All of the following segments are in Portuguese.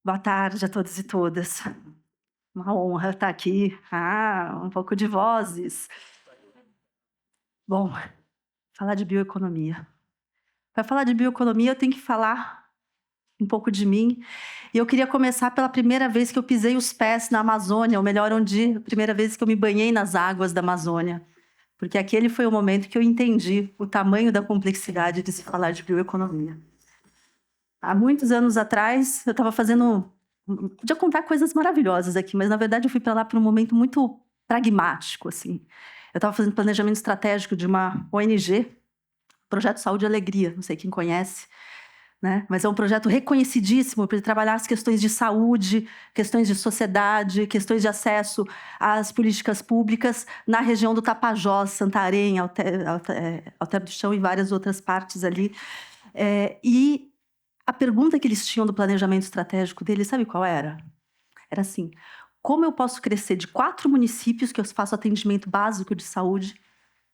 Boa tarde a todos e todas. Uma honra estar aqui. Um pouco de vozes. Bom, falar de bioeconomia. Para falar de bioeconomia, eu tenho que falar um pouco de mim. E eu queria começar pela primeira vez que eu pisei os pés na Amazônia, ou melhor, a primeira vez que eu me banhei nas águas da Amazônia. Porque aquele foi o momento que eu entendi o tamanho da complexidade de se falar de bioeconomia. Há muitos anos atrás, eu estava fazendo... Podia contar coisas maravilhosas aqui, mas na verdade eu fui para lá por um momento muito pragmático, assim. Eu estava fazendo planejamento estratégico de uma ONG, Projeto Saúde e Alegria, não sei quem conhece, né? Mas é um projeto reconhecidíssimo para trabalhar as questões de saúde, questões de sociedade, questões de acesso às políticas públicas na região do Tapajós, Santarém, Alter do Chão e várias outras partes ali. E a pergunta que eles tinham do planejamento estratégico deles, sabe qual era? Era assim: como eu posso crescer de 4 municípios que eu faço atendimento básico de saúde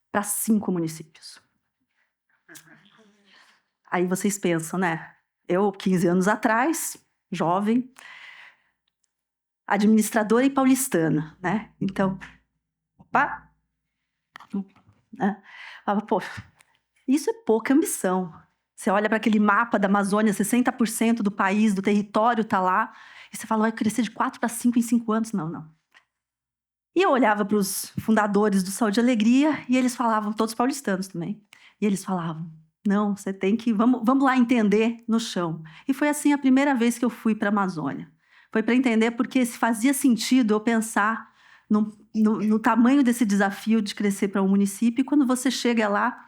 para 5 municípios? Aí vocês pensam, né? Eu, 15 anos atrás, jovem, administradora e paulistana, né? Então, opa, né? Falava, pô, isso é pouca ambição. Você olha para aquele mapa da Amazônia, 60% do país, do território está lá, e você fala, vai crescer de 4 para 5 em 5 anos? Não, não. E eu olhava para os fundadores do Saúde e Alegria, e eles falavam, todos paulistanos também, e eles falavam, não, você tem que, vamos lá entender no chão. E foi assim a primeira vez que eu fui para a Amazônia. Foi para entender porque se fazia sentido eu pensar no tamanho desse desafio de crescer para um município, e quando você chega lá,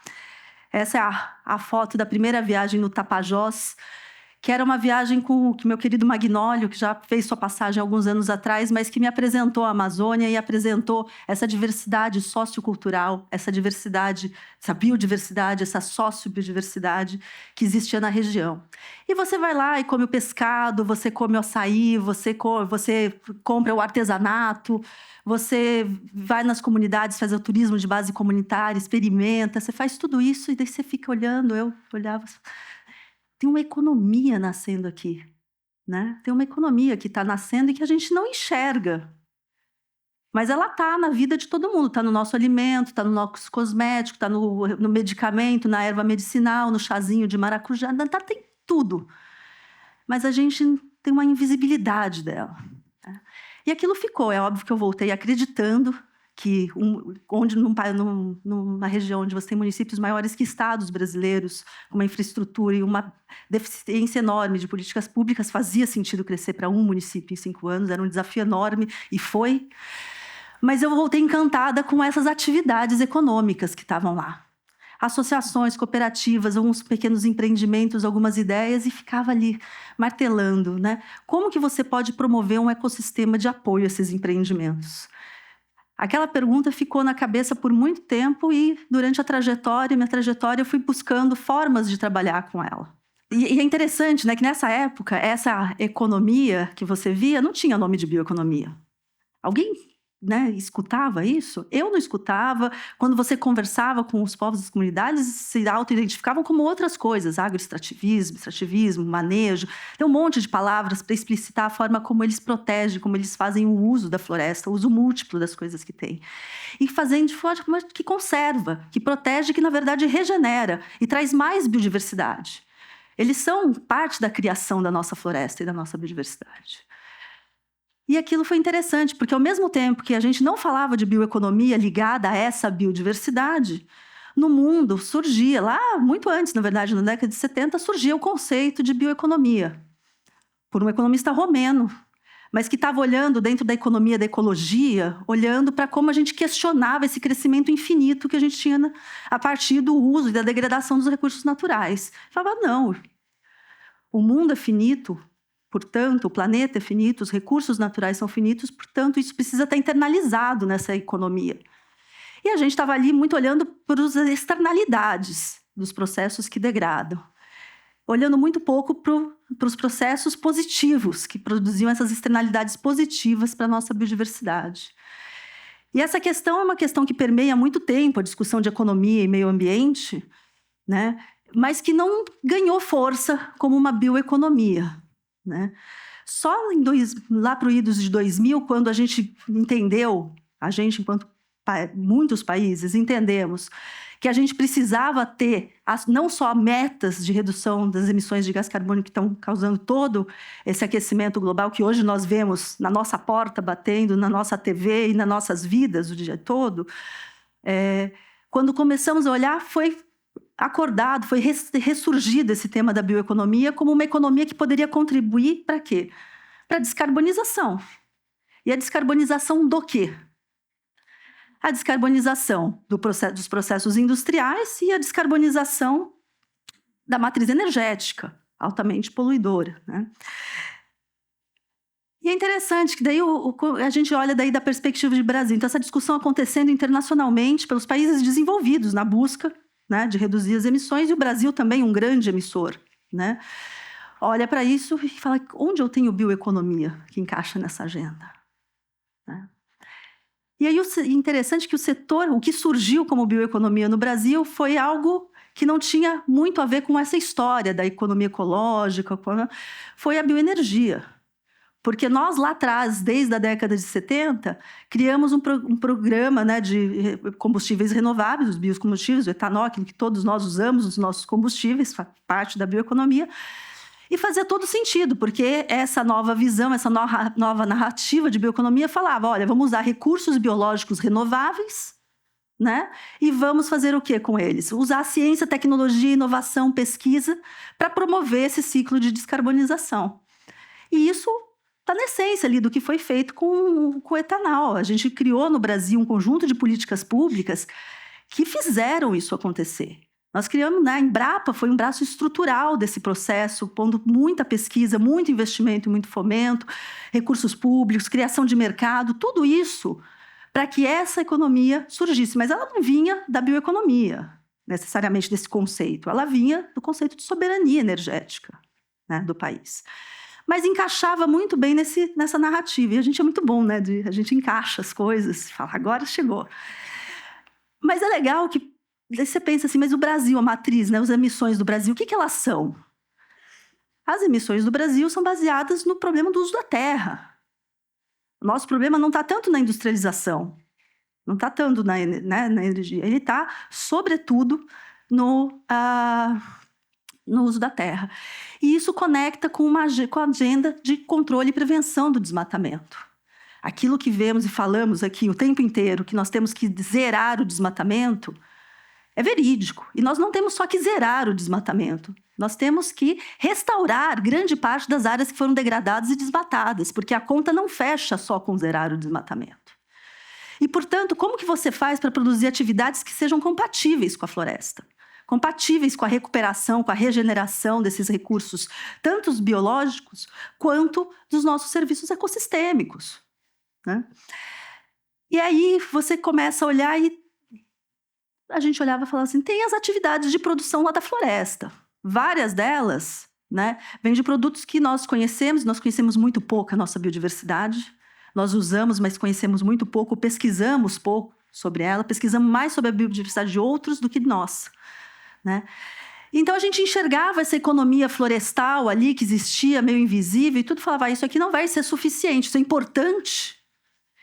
essa é a foto da primeira viagem no Tapajós, que era uma viagem com o meu querido Magnólio, que já fez sua passagem alguns anos atrás, mas que me apresentou a Amazônia e apresentou essa diversidade sociocultural, essa diversidade, essa biodiversidade, essa sociobiodiversidade que existia na região. E você vai lá e come o pescado, você come o açaí, você compra o artesanato, você vai nas comunidades fazer o turismo de base comunitária, experimenta, você faz tudo isso e daí você fica olhando, eu olhava... Tem uma economia nascendo aqui, né? Tem uma economia que está nascendo e que a gente não enxerga. Mas ela está na vida de todo mundo, está no nosso alimento, está no nosso cosmético, está no medicamento, na erva medicinal, no chazinho de maracujá, tem tudo. Mas a gente tem uma invisibilidade dela, né? E aquilo ficou, é óbvio que eu voltei acreditando que numa região onde você tem municípios maiores que estados brasileiros, com uma infraestrutura e uma deficiência enorme de políticas públicas, fazia sentido crescer para um município em 5 anos, era um desafio enorme, e foi. Mas eu voltei encantada com essas atividades econômicas que estavam lá. Associações, cooperativas, alguns pequenos empreendimentos, algumas ideias, e ficava ali martelando, né? Como que você pode promover um ecossistema de apoio a esses empreendimentos? Aquela pergunta ficou na cabeça por muito tempo e, durante minha trajetória, eu fui buscando formas de trabalhar com ela. E é interessante, né, que nessa época, essa economia que você via não tinha nome de bioeconomia. Alguém, né, escutava isso? Eu não escutava. Quando você conversava com os povos das comunidades, se auto-identificavam como outras coisas, agroextrativismo, extrativismo, manejo. Tem um monte de palavras para explicitar a forma como eles protegem, como eles fazem o uso da floresta, o uso múltiplo das coisas que têm. E fazendo de forma que conserva, que protege, que na verdade regenera e traz mais biodiversidade. Eles são parte da criação da nossa floresta e da nossa biodiversidade. E aquilo foi interessante, porque ao mesmo tempo que a gente não falava de bioeconomia ligada a essa biodiversidade, no mundo surgia, lá muito antes, na verdade, na década de 70, surgia o conceito de bioeconomia, por um economista romeno, mas que estava olhando dentro da economia da ecologia, olhando para como a gente questionava esse crescimento infinito que a gente tinha a partir do uso e da degradação dos recursos naturais. Falava, não, o mundo é finito, portanto, o planeta é finito, os recursos naturais são finitos, portanto, isso precisa estar internalizado nessa economia. E a gente estava ali muito olhando para as externalidades dos processos que degradam, olhando muito pouco para os processos positivos que produziam essas externalidades positivas para a nossa biodiversidade. E essa questão é uma questão que permeia há muito tempo a discussão de economia e meio ambiente, né? Mas que não ganhou força como uma bioeconomia, né? Só lá para o idos de 2000, quando a gente entendeu, a gente enquanto muitos países entendemos que a gente precisava ter não só metas de redução das emissões de gás carbônico que estão causando todo esse aquecimento global que hoje nós vemos na nossa porta batendo, na nossa TV e nas nossas vidas o dia todo. Quando começamos a olhar, foi acordado, foi ressurgido esse tema da bioeconomia como uma economia que poderia contribuir para quê? Para a descarbonização. E a descarbonização do quê? A descarbonização dos processos industriais e a descarbonização da matriz energética, altamente poluidora, né? E é interessante que daí a gente olha daí da perspectiva de Brasil. Então, essa discussão acontecendo internacionalmente pelos países desenvolvidos na busca, né, de reduzir as emissões, e o Brasil também um grande emissor, né? Olha para isso e fala, onde eu tenho bioeconomia que encaixa nessa agenda? Né? E aí, o interessante é que o setor, o que surgiu como bioeconomia no Brasil foi algo que não tinha muito a ver com essa história da economia ecológica, foi a bioenergia. Porque nós, lá atrás, desde a década de 70, criamos um programa, né, de combustíveis renováveis, os biocombustíveis, o etanol, aquilo que todos nós usamos, os nossos combustíveis, faz parte da bioeconomia. E fazia todo sentido, porque essa nova visão, essa nova narrativa de bioeconomia falava, olha, vamos usar recursos biológicos renováveis, né? E vamos fazer o quê com eles? Usar ciência, tecnologia, inovação, pesquisa para promover esse ciclo de descarbonização. E isso está na essência ali do que foi feito com o etanol. A gente criou no Brasil um conjunto de políticas públicas que fizeram isso acontecer. Nós criamos, né, a Embrapa foi um braço estrutural desse processo, pondo muita pesquisa, muito investimento, muito fomento, recursos públicos, criação de mercado, tudo isso para que essa economia surgisse. Mas ela não vinha da bioeconomia, necessariamente desse conceito. Ela vinha do conceito de soberania energética, né, do país. Mas encaixava muito bem nessa narrativa. E a gente é muito bom, né? A gente encaixa as coisas e fala, agora chegou. Mas é legal que você pensa assim, mas o Brasil, a matriz, né, as emissões do Brasil, o que elas são? As emissões do Brasil são baseadas no problema do uso da terra. O nosso problema não está tanto na industrialização, não está tanto na energia, ele está, sobretudo, no uso da terra. E isso conecta com a agenda de controle e prevenção do desmatamento. Aquilo que vemos e falamos aqui o tempo inteiro, que nós temos que zerar o desmatamento, é verídico. E nós não temos só que zerar o desmatamento. Nós temos que restaurar grande parte das áreas que foram degradadas e desmatadas, porque a conta não fecha só com zerar o desmatamento. E, portanto, como que você faz para produzir atividades que sejam compatíveis com a floresta? Compatíveis com a recuperação, com a regeneração desses recursos, tanto os biológicos quanto dos nossos serviços ecossistêmicos, né? E aí você começa a olhar e a gente olhava e falava assim, tem as atividades de produção lá da floresta. Várias delas, né, vêm de produtos que nós conhecemos muito pouco a nossa biodiversidade, nós usamos, mas conhecemos muito pouco, pesquisamos pouco sobre ela, pesquisamos mais sobre a biodiversidade de outros do que nós, né? Então a gente enxergava essa economia florestal ali que existia, meio invisível, e tudo falava, isso aqui não vai ser suficiente, isso é importante,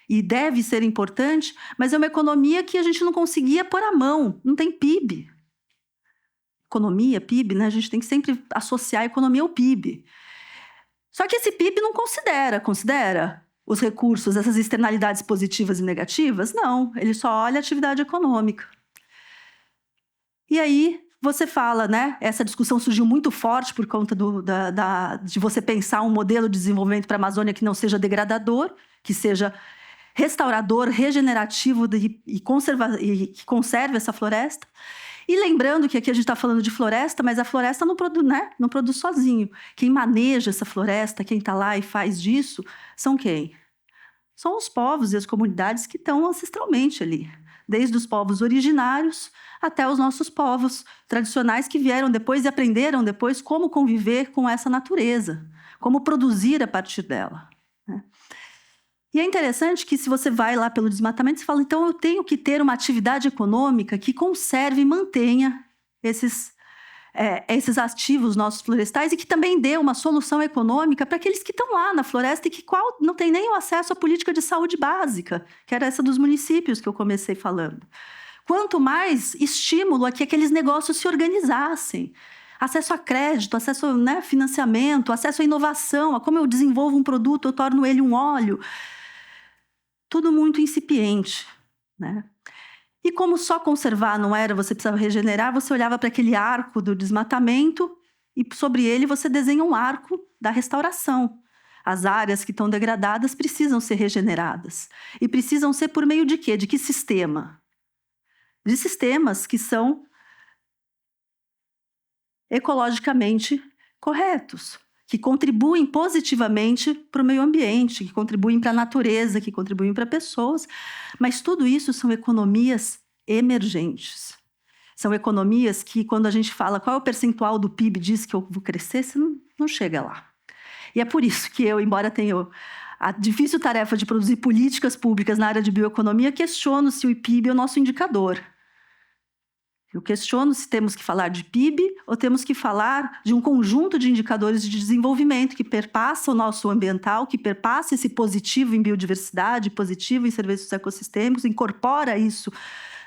e deve ser importante, mas é uma economia que a gente não conseguia pôr a mão, não tem PIB. Economia, PIB, né? A gente tem que sempre associar a economia ao PIB. Só que esse PIB não considera os recursos, essas externalidades positivas e negativas? Não, ele só olha a atividade econômica. E aí você fala, né? Essa discussão surgiu muito forte por conta de você pensar um modelo de desenvolvimento para a Amazônia que não seja degradador, que seja restaurador, regenerativo e que conserve essa floresta. E lembrando que aqui a gente está falando de floresta, mas a floresta não produz, né? Não produz sozinho. Quem maneja essa floresta, quem está lá e faz disso, são quem? São os povos e as comunidades que estão ancestralmente ali. Desde os povos originários até os nossos povos tradicionais que vieram depois e aprenderam depois como conviver com essa natureza, como produzir a partir dela, né? E é interessante que se você vai lá pelo desmatamento, você fala, então eu tenho que ter uma atividade econômica que conserve e mantenha esses ativos nossos florestais e que também dê uma solução econômica para aqueles que estão lá na floresta e que não tem nem o acesso à política de saúde básica, que era essa dos municípios que eu comecei falando. Quanto mais estímulo a que aqueles negócios se organizassem. Acesso a crédito, acesso a, né, financiamento, acesso à inovação, a como eu desenvolvo um produto, eu torno ele um óleo. Tudo muito incipiente, né? E como só conservar não era, você precisava regenerar, você olhava para aquele arco do desmatamento e sobre ele você desenha um arco da restauração. As áreas que estão degradadas precisam ser regeneradas. E precisam ser por meio de quê? De que sistema? De sistemas que são ecologicamente corretos, que contribuem positivamente para o meio ambiente, que contribuem para a natureza, que contribuem para pessoas, mas tudo isso são economias emergentes. São economias que, quando a gente fala qual é o percentual do PIB diz que eu vou crescer, você não chega lá. E é por isso que eu, embora tenha a difícil tarefa de produzir políticas públicas na área de bioeconomia, questiono se o PIB é o nosso indicador. Eu questiono se temos que falar de PIB ou temos que falar de um conjunto de indicadores de desenvolvimento que perpassa o nosso ambiental, que perpassa esse positivo em biodiversidade, positivo em serviços ecossistêmicos, incorpora isso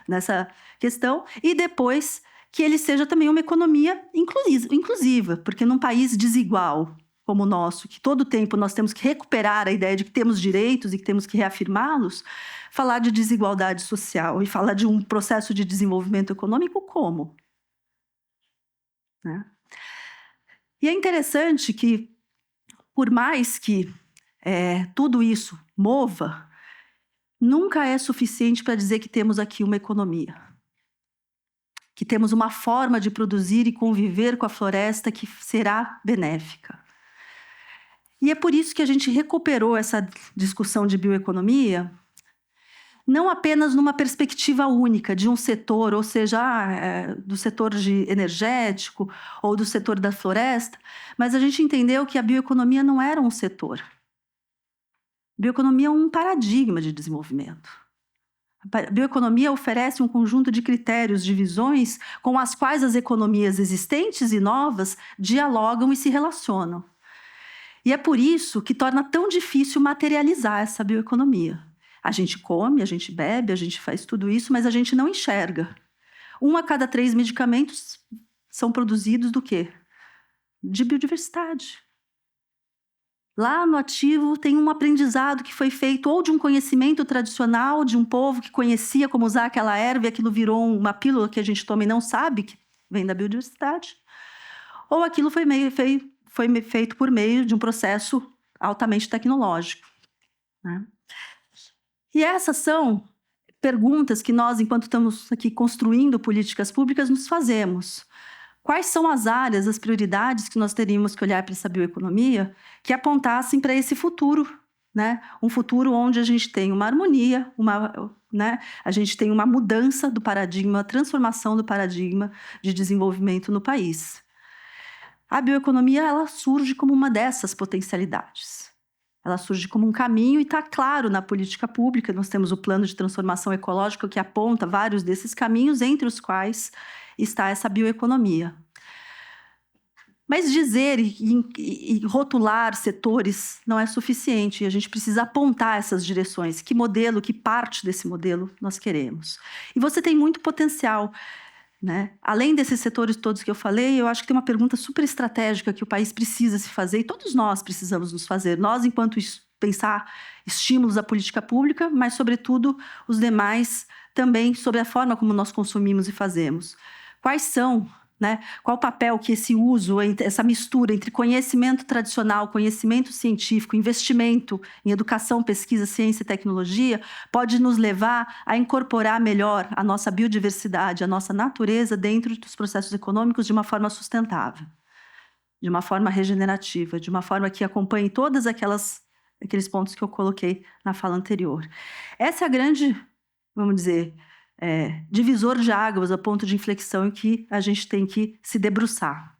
nessa questão, e depois que ele seja também uma economia inclusiva, porque num país desigual como o nosso, que todo tempo nós temos que recuperar a ideia de que temos direitos e que temos que reafirmá-los, falar de desigualdade social e falar de um processo de desenvolvimento econômico como? Né? E é interessante que, por mais que tudo isso mova, nunca é suficiente para dizer que temos aqui uma economia, que temos uma forma de produzir e conviver com a floresta que será benéfica. E é por isso que a gente recuperou essa discussão de bioeconomia, não apenas numa perspectiva única de um setor, ou seja, do setor energético ou do setor da floresta, mas a gente entendeu que a bioeconomia não era um setor. A bioeconomia é um paradigma de desenvolvimento. A bioeconomia oferece um conjunto de critérios, de visões com as quais as economias existentes e novas dialogam e se relacionam. E é por isso que torna tão difícil materializar essa bioeconomia. A gente come, a gente bebe, a gente faz tudo isso, mas a gente não enxerga. 1 a cada 3 medicamentos são produzidos do quê? De biodiversidade. Lá no ativo tem um aprendizado que foi feito ou de um conhecimento tradicional de um povo que conhecia como usar aquela erva e aquilo virou uma pílula que a gente toma e não sabe que vem da biodiversidade, ou aquilo foi feito por meio de um processo altamente tecnológico, né? E essas são perguntas que nós, enquanto estamos aqui construindo políticas públicas, nos fazemos. Quais são as áreas, as prioridades que nós teríamos que olhar para essa bioeconomia que apontassem para esse futuro, né? Um futuro onde a gente tem uma harmonia, né? A gente tem uma mudança do paradigma, uma transformação do paradigma de desenvolvimento no país. A bioeconomia, ela surge como uma dessas potencialidades. Ela surge como um caminho e está claro na política pública. Nós temos o plano de transformação ecológica que aponta vários desses caminhos, entre os quais está essa bioeconomia. Mas dizer e rotular setores não é suficiente. A gente precisa apontar essas direções. Que modelo, que parte desse modelo nós queremos. E você tem muito potencial, né? Além desses setores todos que eu falei, eu acho que tem uma pergunta super estratégica que o país precisa se fazer, e todos nós precisamos nos fazer. Nós, enquanto pensar estímulos à política pública, mas, sobretudo, os demais também sobre a forma como nós consumimos e fazemos. Quais são né? Qual o papel que esse uso, essa mistura entre conhecimento tradicional, conhecimento científico, investimento em educação, pesquisa, ciência e tecnologia pode nos levar a incorporar melhor a nossa biodiversidade, a nossa natureza dentro dos processos econômicos de uma forma sustentável, de uma forma regenerativa, de uma forma que acompanhe todas aqueles pontos que eu coloquei na fala anterior. Essa é a grande, vamos dizer, divisor de águas, a ponto de inflexão em que a gente tem que se debruçar.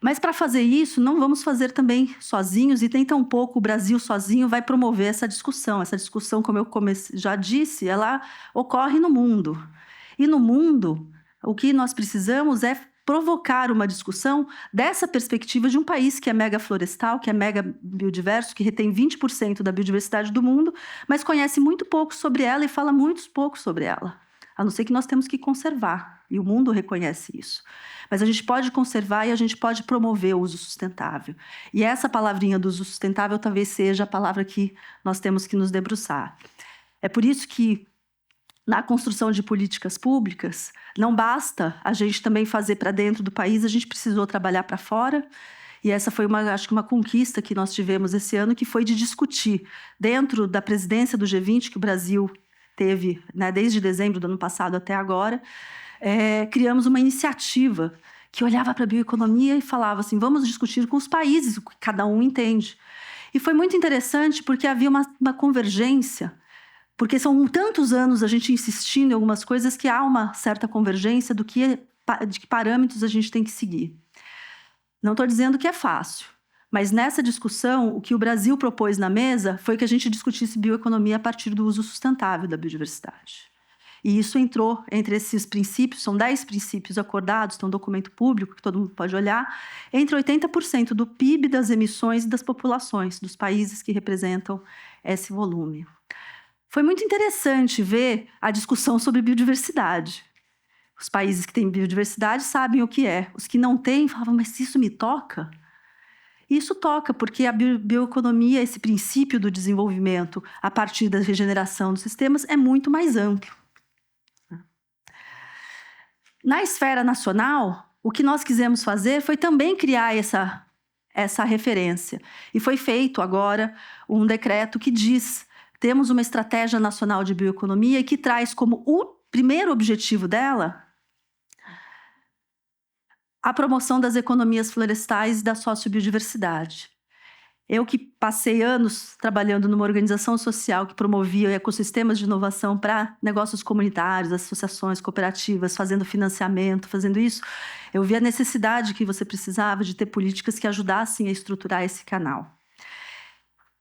Mas para fazer isso, não vamos fazer também sozinhos, e nem tampouco o Brasil sozinho vai promover essa discussão. Essa discussão, como eu já disse, ela ocorre no mundo. E no mundo, o que nós precisamos é provocar uma discussão dessa perspectiva de um país que é mega florestal, que é mega biodiverso, que retém 20% da biodiversidade do mundo, mas conhece muito pouco sobre ela e fala muito pouco sobre ela. A não ser que nós temos que conservar, e o mundo reconhece isso. Mas a gente pode conservar e a gente pode promover o uso sustentável. E essa palavrinha do uso sustentável talvez seja a palavra que nós temos que nos debruçar. É por isso que na construção de políticas públicas, não basta a gente também fazer para dentro do país, a gente precisou trabalhar para fora. E essa foi, acho que uma conquista que nós tivemos esse ano, que foi de discutir, dentro da presidência do G20, que o Brasil teve, né, desde dezembro do ano passado até agora, criamos uma iniciativa que olhava para a bioeconomia e falava assim, vamos discutir com os países o que cada um entende. E foi muito interessante porque havia uma convergência, porque são tantos anos a gente insistindo em algumas coisas que há uma certa convergência de que parâmetros a gente tem que seguir. Não estou dizendo que é fácil, mas nessa discussão, o que o Brasil propôs na mesa foi que a gente discutisse bioeconomia a partir do uso sustentável da biodiversidade. E isso entrou entre esses princípios, são 10 princípios acordados, tem um documento público que todo mundo pode olhar, entre 80% do PIB, das emissões e das populações, dos países que representam esse volume. Foi muito interessante ver a discussão sobre biodiversidade. Os países que têm biodiversidade sabem o que é. Os que não têm falavam, mas isso me toca? E isso toca, porque a bioeconomia, esse princípio do desenvolvimento a partir da regeneração dos sistemas, é muito mais amplo. Na esfera nacional, o que nós quisemos fazer foi também criar essa referência. E foi feito agora um decreto que diz: temos uma estratégia nacional de bioeconomia que traz como o primeiro objetivo dela a promoção das economias florestais e da sociobiodiversidade. Eu que passei anos trabalhando numa organização social que promovia ecossistemas de inovação para negócios comunitários, associações, cooperativas, fazendo financiamento, fazendo isso, eu vi a necessidade que você precisava de ter políticas que ajudassem a estruturar esse canal.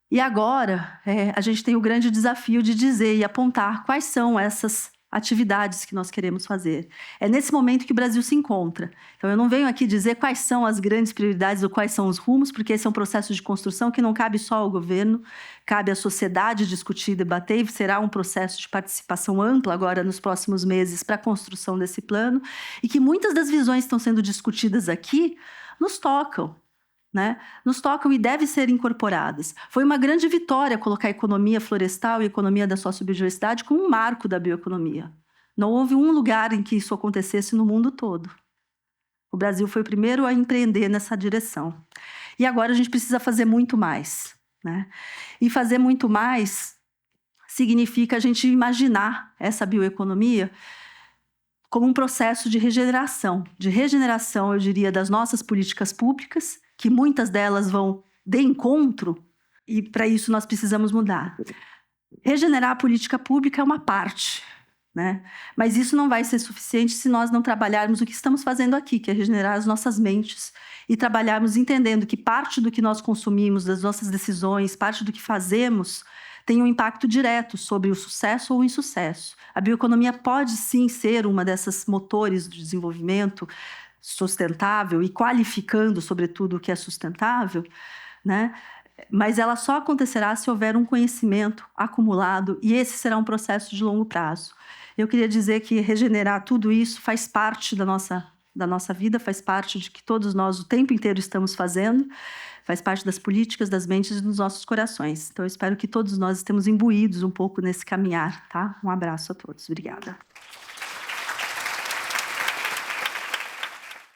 E agora, a gente tem o grande desafio de dizer e apontar quais são essas atividades que nós queremos fazer. É nesse momento que o Brasil se encontra. Então, eu não venho aqui dizer quais são as grandes prioridades ou quais são os rumos, porque esse é um processo de construção que não cabe só ao governo, cabe à sociedade discutir, debater, e será um processo de participação ampla agora nos próximos meses para a construção desse plano, e que muitas das visões que estão sendo discutidas aqui nos tocam. Nos tocam e devem ser incorporadas. Foi uma grande vitória colocar a economia florestal e a economia da sociobiodiversidade como um marco da bioeconomia. Não houve um lugar em que isso acontecesse no mundo todo. O Brasil foi o primeiro a empreender nessa direção. E agora a gente precisa fazer muito mais. E fazer muito mais significa a gente imaginar essa bioeconomia como um processo de regeneração, eu diria, das nossas políticas públicas, que muitas delas vão de encontro, e para isso nós precisamos mudar. Regenerar a política pública é uma parte, mas isso não vai ser suficiente se nós não trabalharmos o que estamos fazendo aqui, que é regenerar as nossas mentes, e trabalharmos entendendo que parte do que nós consumimos, das nossas decisões, parte do que fazemos, tem um impacto direto sobre o sucesso ou o insucesso. A bioeconomia pode sim ser uma dessas motores do desenvolvimento sustentável e qualificando, sobretudo, o que é sustentável, mas ela só acontecerá se houver um conhecimento acumulado, e esse será um processo de longo prazo. Eu queria dizer que regenerar tudo isso faz parte da nossa vida, faz parte de que todos nós o tempo inteiro estamos fazendo, faz parte das políticas, das mentes e dos nossos corações. Então, eu espero que todos nós estemos imbuídos um pouco nesse caminhar, tá? Um abraço a todos. Obrigada.